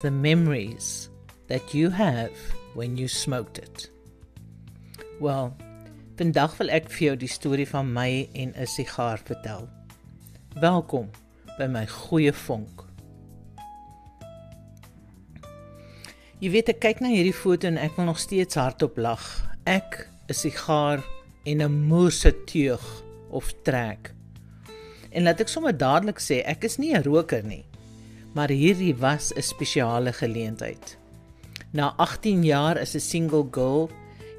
the memories that you have when you smoked it. Wel, vandag wil ek vir jou die storie van my en 'n sigaar vertel. Welkom by my goeie vonk. Jy weet, ek kyk na hierdie foto en ek wil nog steeds hardop lag. Ek, 'n sigaar en 'n moerse teug of trek. En laat ek sommer dadelik sê, ek is nie 'n roker nie, maar hierdie was 'n spesiale geleentheid. Na 18 jaar as 'n single girl,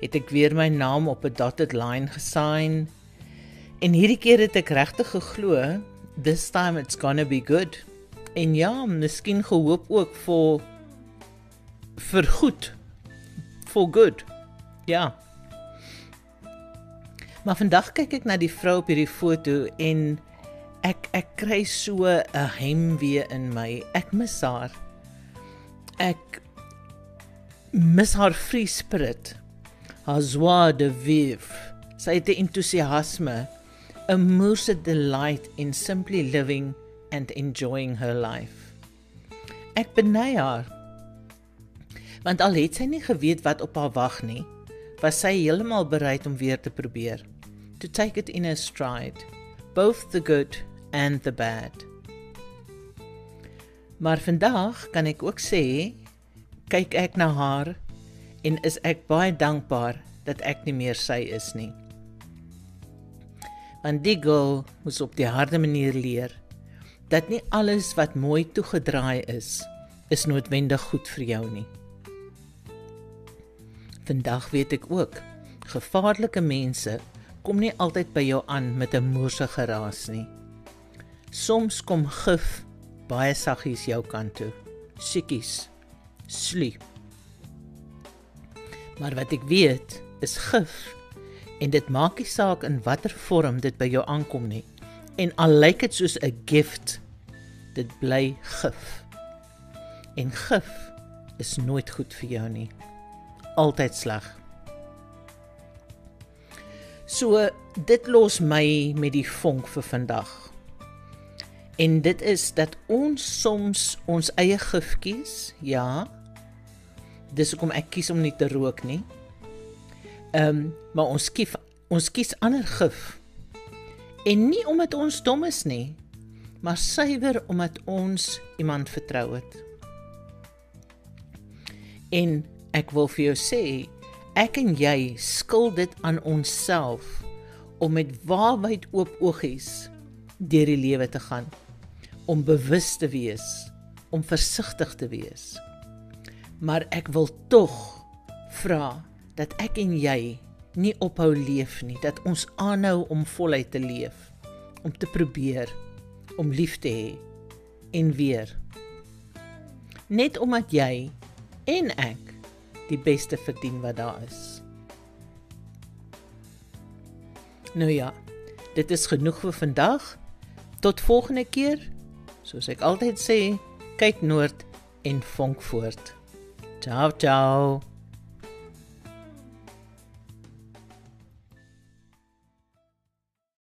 het ek weer my naam op 'n dotted line gesign. En hierdie keer het ek regtig geglo, this time it's gonna be good. En ja, miskien gehoop ook vir goed. For good. Ja. Maar vandag kyk ek na die vrou op hierdie foto en ek kry so 'n heimwee in my. Ek mis haar. Ek mis haar free spirit, haar joie de vivre, sy het 'n entoesiasme, 'n moerse delight in simply living and enjoying her life. Ek beny haar, want al het sy nie geweet wat op haar wag nie, was sy heeltemal bereid om weer te probeer, to take it in her stride, both the good and the bad. Maar vandag kan ek ook sê, kyk ek na haar en is ek baie dankbaar dat ek nie meer sy is nie. Want die girl moes op die harde manier leer dat nie alles wat mooi toegedraai is noodwendig goed vir jou nie. Vandag weet ek ook, gevaarlike mense kom nie altyd by jou aan met 'n moerse geraas nie. Soms kom gif baie saggies jou kant toe, siekies, slie. Maar wat ek weet, is gif, en dit maak nie saak in watter vorm dit by jou aankom nie, en al lyk dit soos 'n gift, dit bly gif. En gif is nooit goed vir jou nie, altyd sleg. So, dit los my met die vonk vir vandag. En dit is dat ons soms ons eie gif kies, ja, dis hoekom ek kies om nie te rook nie, maar ons kies ander gif, en nie omdat ons dom is nie, maar suiwer omdat ons iemand vertrou het. En ek wil vir jou sê, ek en jy skuld dit aan onsself om met waawyd oop oogies deur die lewe te gaan, om bewus te wees, om versigtig te wees. Maar ek wil tog vra dat ek en jy nie ophou leef nie, dat ons aanhou om voluit te leef, om te probeer, om lief te hê, en weer. Net omdat jy en ek die beste verdien wat daar is. Nou ja, dit is genoeg vir vandag. Tot volgende keer. Soos ek altyd sê, kyk noord en vonk voort. Ciao, ciao.